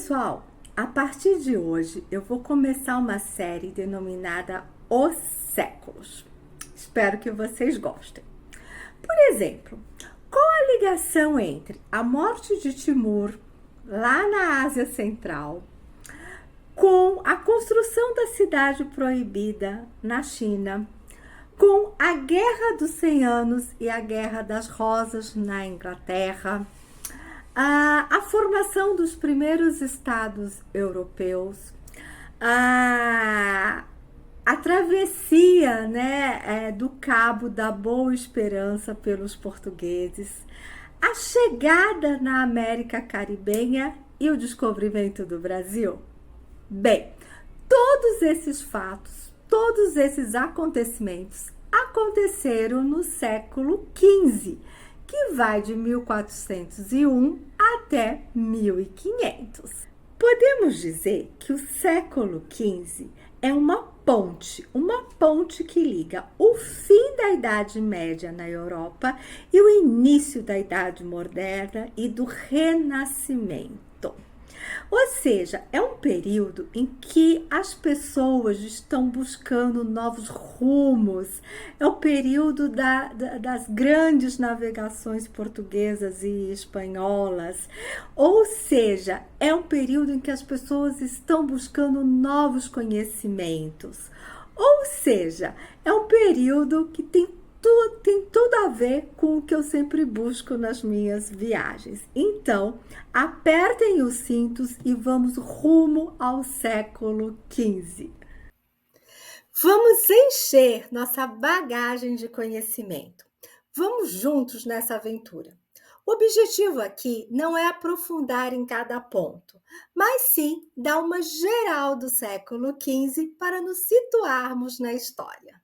pessoal, a partir de hoje eu vou começar uma série denominada Os Séculos. Espero que vocês gostem. Por exemplo, qual a ligação entre a morte de Timur, lá na Ásia Central, com a construção da Cidade Proibida na China, com a Guerra dos 100 Anos e a Guerra das Rosas na Inglaterra, a formação dos primeiros estados europeus, a travessia, do Cabo da Boa Esperança pelos portugueses, a chegada na América Caribenha e o descobrimento do Brasil? Bem, todos esses fatos, todos esses acontecimentos aconteceram no século XV, que vai de 1401 até 1500. Podemos dizer que o século XV é uma ponte que liga o fim da Idade Média na Europa e o início da Idade Moderna e do Renascimento. Ou seja, é um período em que as pessoas estão buscando novos rumos, é o período das grandes navegações portuguesas e espanholas, ou seja, é um período em que as pessoas estão buscando novos conhecimentos, ou seja, é um período que tem tudo a ver com o que eu sempre busco nas minhas viagens. Então, apertem os cintos e vamos rumo ao século XV. Vamos encher nossa bagagem de conhecimento. Vamos juntos nessa aventura. O objetivo aqui não é aprofundar em cada ponto, mas sim dar uma geral do século XV para nos situarmos na história.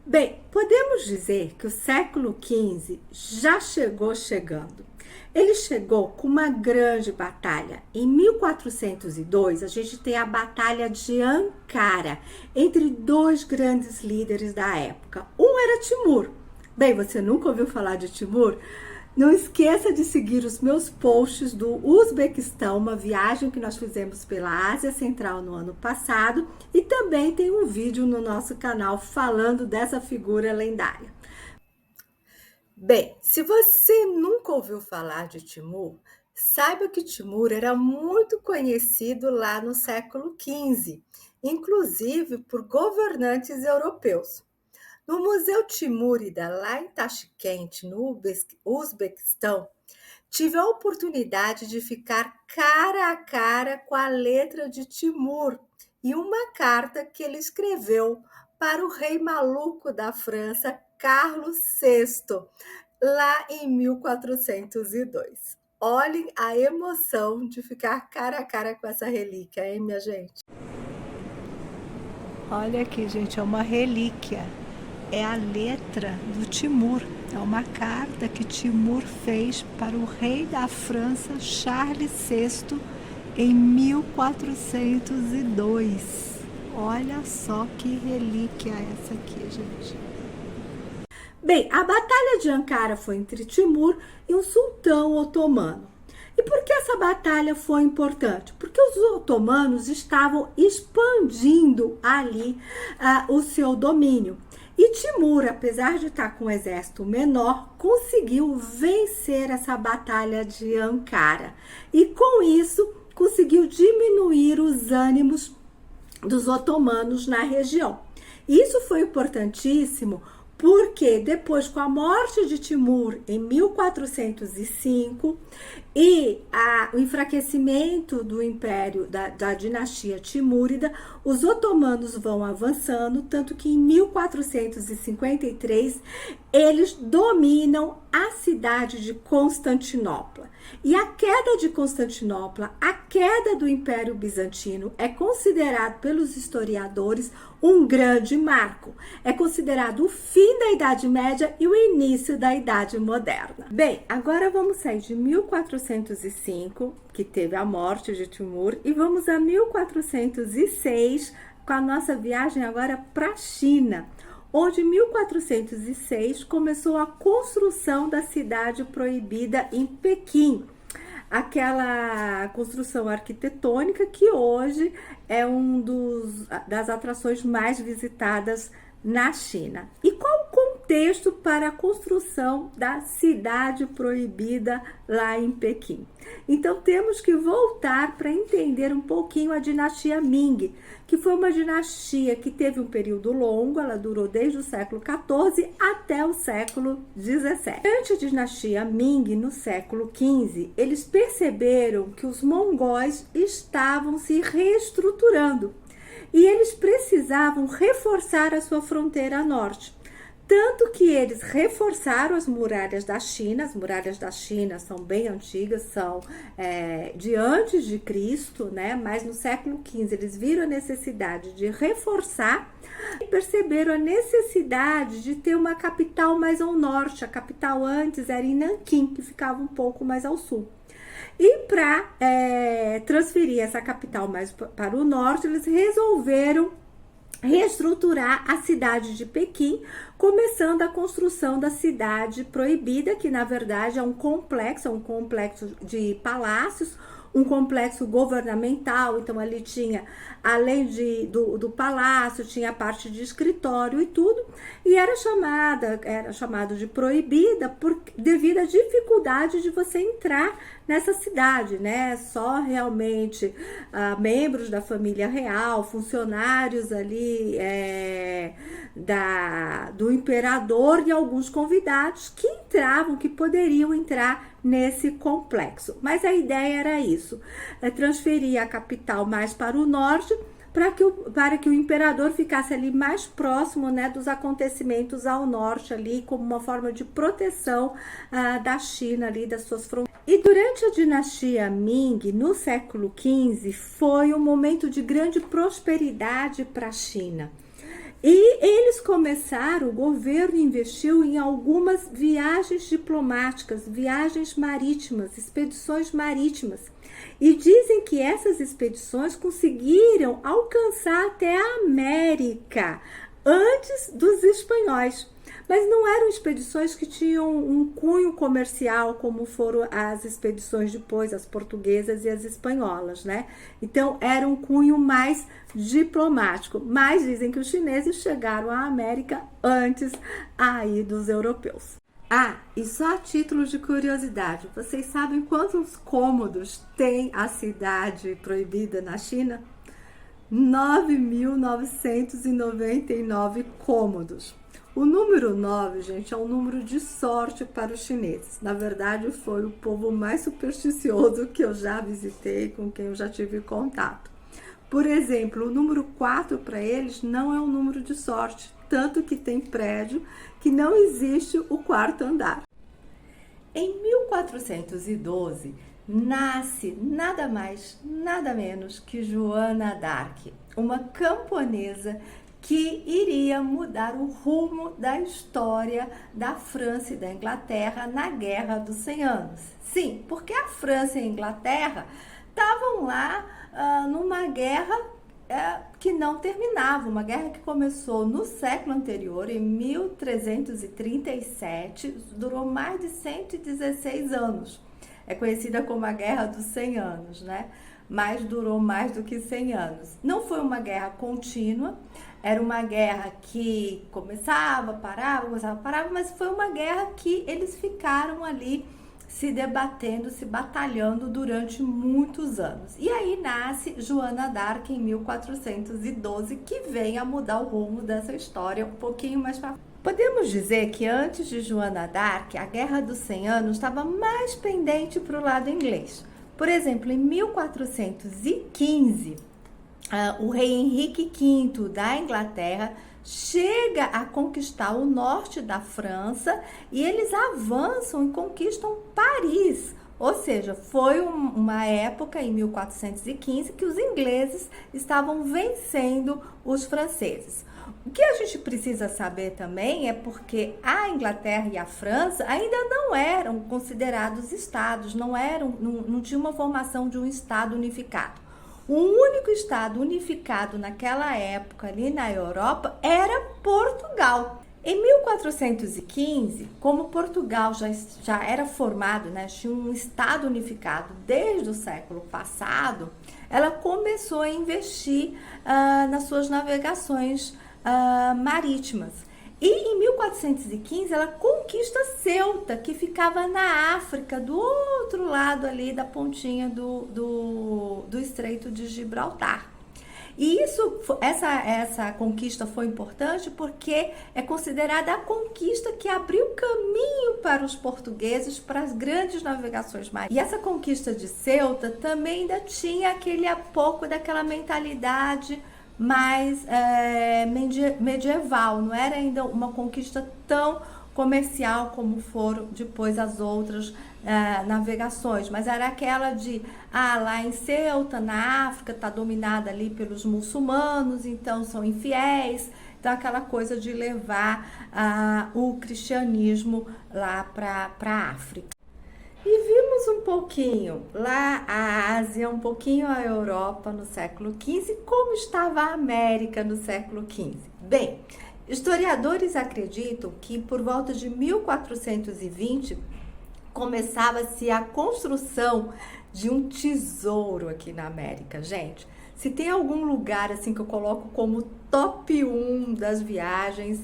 Bem, podemos dizer que o século XV já chegou chegando. Ele chegou com uma grande batalha. Em 1402, a gente tem a Batalha de Ankara, entre dois grandes líderes da época. Um era Timur. Bem, você nunca ouviu falar de Timur? Não esqueça de seguir os meus posts do Uzbequistão, uma viagem que nós fizemos pela Ásia Central no ano passado, e também tem um vídeo no nosso canal falando dessa figura lendária. Bem, se você nunca ouviu falar de Timur, saiba que Timur era muito conhecido lá no século XV, inclusive por governantes europeus. No Museu Timúrida, lá em Tashkent, no Uzbequistão, tive a oportunidade de ficar cara a cara com a letra de Timur e uma carta que ele escreveu para o rei maluco da França, Carlos VI, lá em 1402. Olhem a emoção de ficar cara a cara com essa relíquia, hein, minha gente? Olha aqui, gente, é uma relíquia. É a letra do Timur, é uma carta que Timur fez para o rei da França, Charles VI, em 1402. Olha só que relíquia é essa aqui, gente. Bem, a Batalha de Ankara foi entre Timur e um sultão otomano. E por que essa batalha foi importante? Porque os otomanos estavam expandindo ali o seu domínio. E Timur, apesar de estar com um exército menor, conseguiu vencer essa batalha de Ankara. E com isso, conseguiu diminuir os ânimos dos otomanos na região. Isso foi importantíssimo porque depois, com a morte de Timur em 1405 e o enfraquecimento do império da dinastia Timúrida, os otomanos vão avançando, tanto que em 1453 eles dominam a cidade de Constantinopla. E a queda de Constantinopla, a queda do Império Bizantino, é considerado pelos historiadores um grande marco. É considerado o fim da Idade Média e o início da Idade Moderna. Bem, agora vamos sair de 1405, que teve a morte de Timur, e vamos a 1406, com a nossa viagem agora para a China, onde em 1406 começou a construção da cidade proibida em Pequim. Aquela construção arquitetônica que hoje é das atrações mais visitadas na China. E qual o contexto para a construção da cidade proibida lá em Pequim? Então temos que voltar para entender um pouquinho a dinastia Ming, que foi uma dinastia que teve um período longo, ela durou desde o século XIV até o século XVII. Durante a dinastia Ming, no século XV, eles perceberam que os mongóis estavam se reestruturando e eles precisavam reforçar a sua fronteira norte. Tanto que eles reforçaram as muralhas da China. As muralhas da China são bem antigas, são de antes de Cristo, né? Mas no século XV eles viram a necessidade de reforçar e perceberam a necessidade de ter uma capital mais ao norte. A capital antes era em Nanquim, que ficava um pouco mais ao sul. E para transferir essa capital mais para o norte, eles resolveram reestruturar a cidade de Pequim, começando a construção da cidade proibida, que na verdade é um complexo de palácios, um complexo governamental. Então ali tinha, além do palácio, tinha a parte de escritório e tudo, e era chamado de proibida devido à dificuldade de você entrar nessa cidade, né? Só realmente membros da família real, funcionários ali do imperador e alguns convidados que poderiam entrar nesse complexo. Mas a ideia era isso, transferir a capital mais para o norte, para que o imperador ficasse ali mais próximo, né, dos acontecimentos ao norte ali, como uma forma de proteção da China ali, das suas fronteiras. E durante a dinastia Ming, no século XV, foi um momento de grande prosperidade para a China. E eles o governo investiu em algumas viagens diplomáticas, viagens marítimas, expedições marítimas. E dizem que essas expedições conseguiram alcançar até a América antes dos espanhóis. Mas não eram expedições que tinham um cunho comercial, como foram as expedições depois, as portuguesas e as espanholas, né? Então, era um cunho mais diplomático. Mas dizem que os chineses chegaram à América antes aí dos europeus. E só a título de curiosidade, vocês sabem quantos cômodos tem a cidade proibida na China? 9.999 cômodos. O número 9, gente, é um número de sorte para os chineses. Na verdade, foi o povo mais supersticioso que eu já visitei, com quem eu já tive contato. Por exemplo, o número 4 para eles não é um número de sorte, tanto que tem prédio que não existe o quarto andar. Em 1412, nasce nada mais, nada menos que Joana d'Arc, uma camponesa que iria mudar o rumo da história da França e da Inglaterra na Guerra dos 100 Anos. Sim, porque a França e a Inglaterra estavam lá numa guerra que não terminava, uma guerra que começou no século anterior, em 1337, durou mais de 116 anos. É conhecida como a Guerra dos 100 Anos, né? Mas durou mais do que 100 anos. Não foi uma guerra contínua, era uma guerra que começava, parava, mas foi uma guerra que eles ficaram ali se debatendo, se batalhando durante muitos anos. E aí nasce Joana d'Arc em 1412, que vem a mudar o rumo dessa história um pouquinho mais para frente. Podemos dizer que antes de Joana d'Arc, a Guerra dos 100 Anos estava mais pendente para o lado inglês. Por exemplo, em 1415, o rei Henrique V da Inglaterra chega a conquistar o norte da França e eles avançam e conquistam Paris. Ou seja, foi uma época, em 1415, que os ingleses estavam vencendo os franceses. O que a gente precisa saber também é porque a Inglaterra e a França ainda não eram considerados estados, não tinha uma formação de um estado unificado. O único estado unificado naquela época ali na Europa era Portugal. Em 1415, como Portugal já era formado, né, tinha um estado unificado desde o século passado, ela começou a investir nas suas navegações marítimas. E em 1415 ela conquista Ceuta, que ficava na África, do outro lado ali da pontinha do Estreito de Gibraltar. E essa conquista foi importante porque é considerada a conquista que abriu caminho para os portugueses para as grandes navegações marítimas. E essa conquista de Ceuta também ainda tinha pouco daquela mentalidade mais medieval, não era ainda uma conquista tão comercial como foram depois as outras navegações, mas era aquela de lá em Ceuta, na África, está dominada ali pelos muçulmanos, então são infiéis, então aquela coisa de levar o cristianismo lá para a África. E vimos um pouquinho lá a Ásia, um pouquinho a Europa no século XV, como estava a América no século XV. Bem, historiadores acreditam que por volta de 1420 começava-se a construção de um tesouro aqui na América. Gente, se tem algum lugar assim que eu coloco como top 1 das viagens,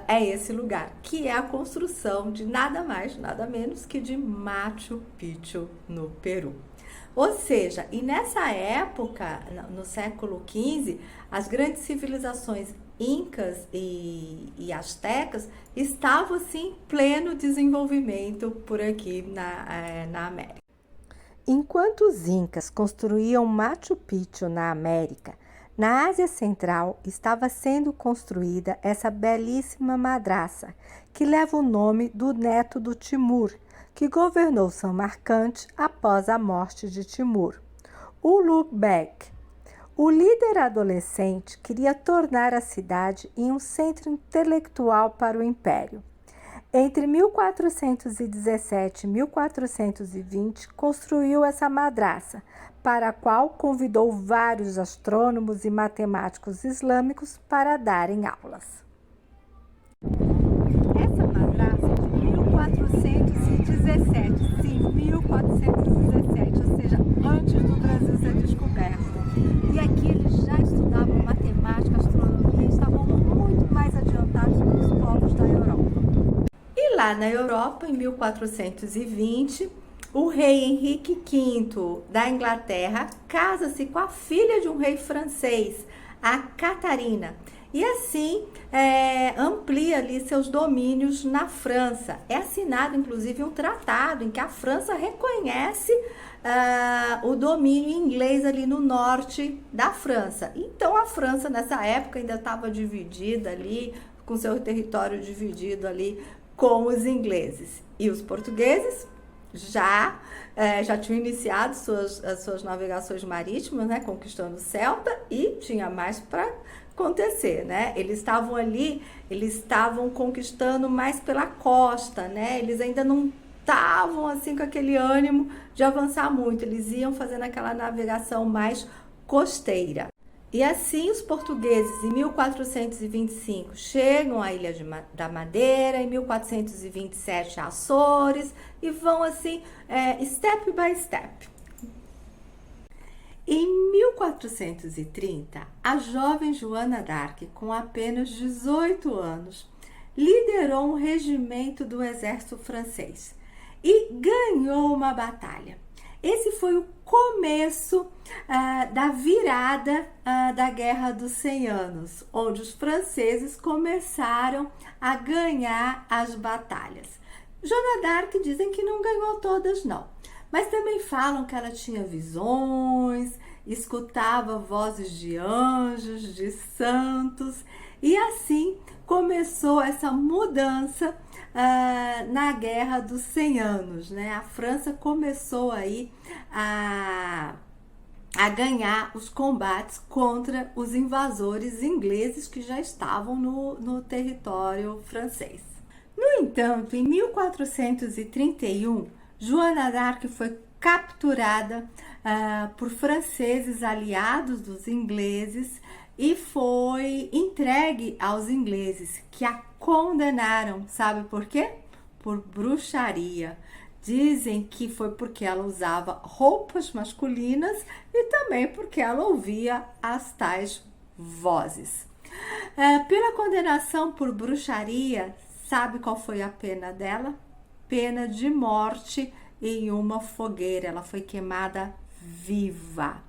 é esse lugar, que é a construção de nada mais, nada menos que de Machu Picchu, no Peru. Ou seja, e nessa época, no século XV, as grandes civilizações incas e astecas estavam assim em pleno desenvolvimento por aqui na América. Enquanto os incas construíam Machu Picchu na América, na Ásia Central estava sendo construída essa belíssima madraça, que leva o nome do neto do Timur, que governou Samarcande após a morte de Timur, Ulugh Beg. O líder adolescente queria tornar a cidade em um centro intelectual para o império. Entre 1417 e 1420, construiu essa madraça, para a qual convidou vários astrônomos e matemáticos islâmicos para darem aulas. Essa madraça é de 1417, sim, 1417, ou seja, antes do Brasil ser descoberto. E aqui eles já estudavam matemática, astronomia, estavam muito mais adiantados que os povos da Europa. E lá na Europa, em 1420, o rei Henrique V da Inglaterra casa-se com a filha de um rei francês, a Catarina, e assim amplia ali seus domínios na França. É assinado, inclusive, um tratado em que a França reconhece o domínio inglês ali no norte da França. Então, a França, nessa época, ainda estava dividida ali, com seu território dividido ali com os ingleses. E os portugueses já tinham iniciado as suas navegações marítimas, né, conquistando Ceuta, e tinha mais para acontecer, né? Eles estavam ali, eles estavam conquistando mais pela costa, né? Eles ainda não estavam assim com aquele ânimo de avançar muito, eles iam fazendo aquela navegação mais costeira. E assim os portugueses, em 1425, chegam à Ilha da Madeira, em 1427 a Açores, e vão assim, step by step. Em 1430, a jovem Joana d'Arc, com apenas 18 anos, liderou um regimento do exército francês e ganhou uma batalha. Esse foi o começo da virada da Guerra dos 100 Anos, onde os franceses começaram a ganhar as batalhas. Joana d'Arc dizem que não ganhou todas, não, mas também falam que ela tinha visões, escutava vozes de anjos, de santos, e assim começou essa mudança na Guerra dos 100 Anos, né? A França começou aí a ganhar os combates contra os invasores ingleses que já estavam no território francês. No entanto, em 1431, Joana d'Arc foi capturada por franceses aliados dos ingleses e foi entregue aos ingleses, que a condenaram. Sabe por quê? Por bruxaria. Dizem que foi porque ela usava roupas masculinas e também porque ela ouvia as tais vozes. Pela condenação por bruxaria, sabe qual foi a pena dela? Pena de morte em uma fogueira. Ela foi queimada viva.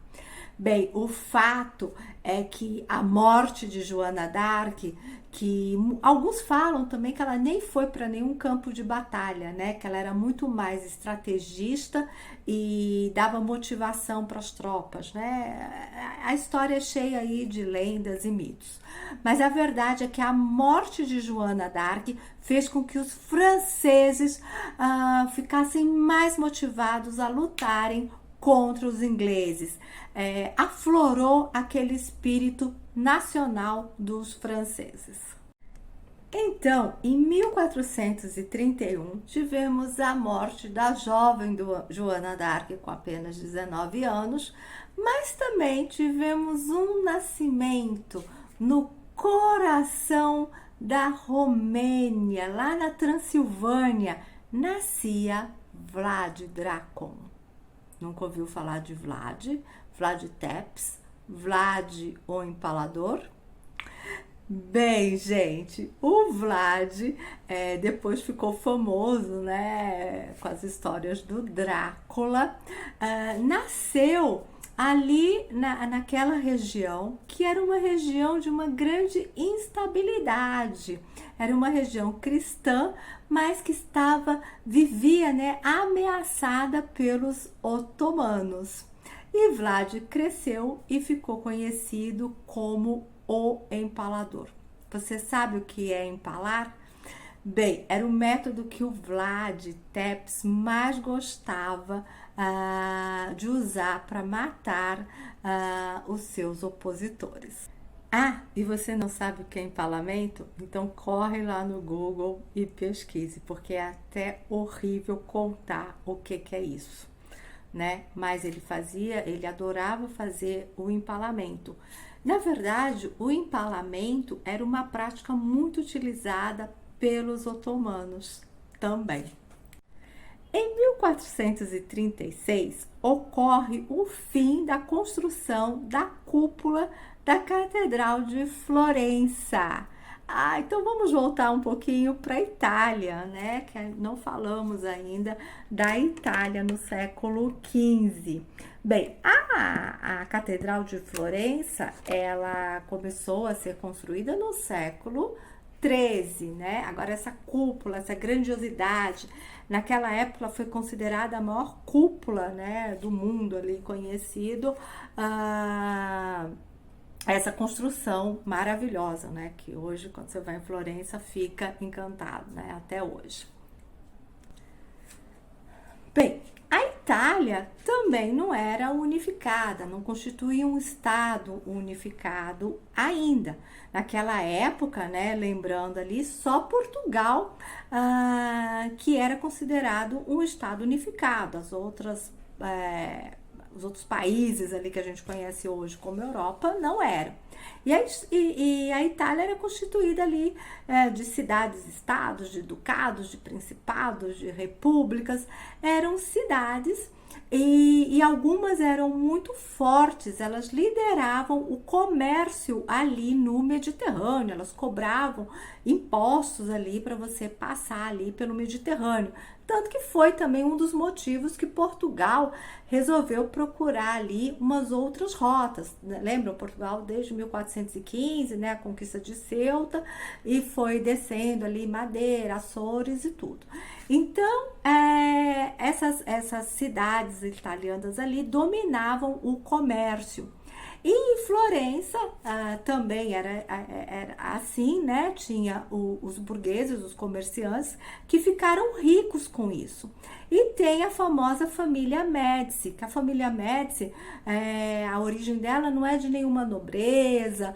Bem, o fato é que a morte de Joana d'Arc, que alguns falam também que ela nem foi para nenhum campo de batalha, né? Que ela era muito mais estrategista e dava motivação para as tropas, né? A história é cheia aí de lendas e mitos. Mas a verdade é que a morte de Joana d'Arc fez com que os franceses ficassem mais motivados a lutarem contra os ingleses. Aflorou aquele espírito nacional dos franceses. Então, em 1431, tivemos a morte da jovem Joana d'Arc com apenas 19 anos, mas também tivemos um nascimento no coração da Romênia, lá na Transilvânia, nascia Vlad Dracon. Nunca ouviu falar de Vlad? Vlad Tepes? Vlad o Empalador? Bem, gente, o Vlad depois ficou famoso, né, com as histórias do Drácula. Nasceu ali naquela região, que era uma região de uma grande instabilidade. Era uma região cristã, mas que vivia, né, ameaçada pelos otomanos. E Vlad cresceu e ficou conhecido como o Empalador. Você sabe o que é empalar? Bem, era o método que o Vlad Tepes mais gostava de usar para matar os seus opositores. E você não sabe o que é empalamento? Então corre lá no Google e pesquise, porque é até horrível contar o que é isso, né? Mas ele adorava fazer o empalamento. Na verdade, o empalamento era uma prática muito utilizada pelos otomanos também. Em 1436, ocorre o fim da construção da cúpula da Catedral de Florença. Então vamos voltar um pouquinho para a Itália, né? Que não falamos ainda da Itália no século XV. Bem, a Catedral de Florença, ela começou a ser construída no século XIII, né? Agora essa cúpula, essa grandiosidade, naquela época foi considerada a maior cúpula, né, do mundo ali conhecido, essa construção maravilhosa, né, que hoje quando você vai em Florença fica encantado, né, até hoje. Bem, a Itália também não era unificada, não constituía um estado unificado ainda. Naquela época, né, lembrando ali, só Portugal que era considerado um estado unificado. Os outros países ali que a gente conhece hoje como Europa não eram. E a Itália era constituída ali de cidades-estados, de ducados, de principados, de repúblicas. Eram cidades e algumas eram muito fortes, elas lideravam o comércio ali no Mediterrâneo, elas cobravam impostos ali para você passar ali pelo Mediterrâneo. Tanto que foi também um dos motivos que Portugal resolveu procurar ali umas outras rotas. Lembram? Portugal desde 1415, né, a conquista de Ceuta, e foi descendo ali Madeira, Açores e tudo. Então, essas cidades italianas ali dominavam o comércio. E em Florença também era assim, né? Tinha os burgueses, os comerciantes, que ficaram ricos com isso. E tem a famosa família Médici, que a família Médici, a origem dela não é de nenhuma nobreza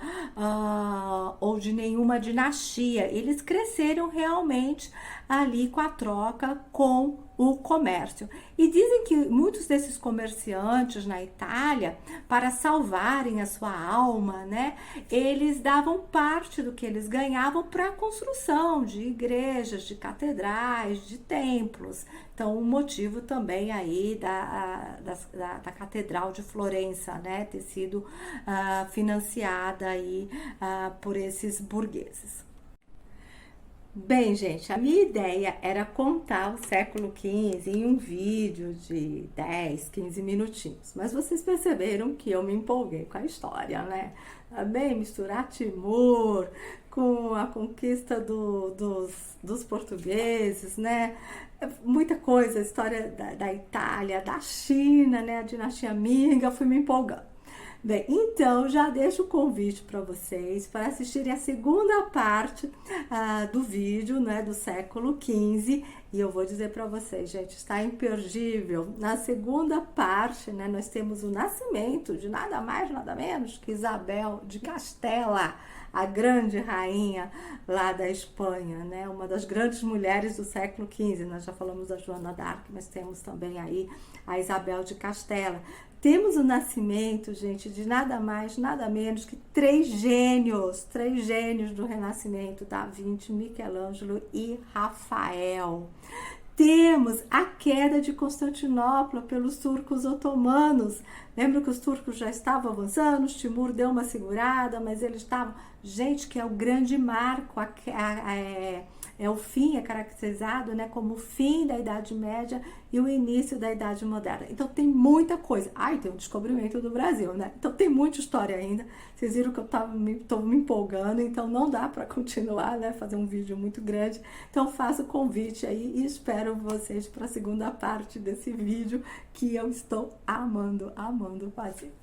ou de nenhuma dinastia. Eles cresceram realmente ali com a troca com o comércio. E dizem que muitos desses comerciantes na Itália, para salvarem a sua alma, né, eles davam parte do que eles ganhavam para a construção de igrejas, de catedrais, de templos. Então, o motivo também aí da Catedral de Florença, né, ter sido financiada aí por esses burgueses. Bem, gente, a minha ideia era contar o século XV em um vídeo de 10, 15 minutinhos, mas vocês perceberam que eu me empolguei com a história, né? Também misturar Timur com a conquista dos portugueses, né? Muita coisa, a história da Itália, da China, né? A dinastia Ming, eu fui me empolgando. Bem, então já deixo o convite para vocês para assistirem a segunda parte do vídeo, né, do século XV. E eu vou dizer para vocês, gente, está imperdível. Na segunda parte, né, nós temos o nascimento de nada mais, nada menos que Isabel de Castela, a grande rainha lá da Espanha, né? Uma das grandes mulheres do século XV. Nós já falamos da Joana d'Arc, mas temos também aí a Isabel de Castela. Temos o nascimento, gente, de nada mais, nada menos que três gênios do Renascimento, Da Vinci, Michelangelo e Rafael. Temos a queda de Constantinopla pelos turcos otomanos. Lembra que os turcos já estavam avançando, os Timur deu uma segurada, mas eles estavam... Gente, que é o grande marco, o fim, é caracterizado, né, como o fim da Idade Média e o início da Idade Moderna. Então tem muita coisa. Tem o descobrimento do Brasil, né? Então tem muita história ainda. Vocês viram que eu estou me empolgando, então não dá para continuar, né, fazer um vídeo muito grande. Então faço o convite aí e espero vocês para a segunda parte desse vídeo que eu estou amando fazer.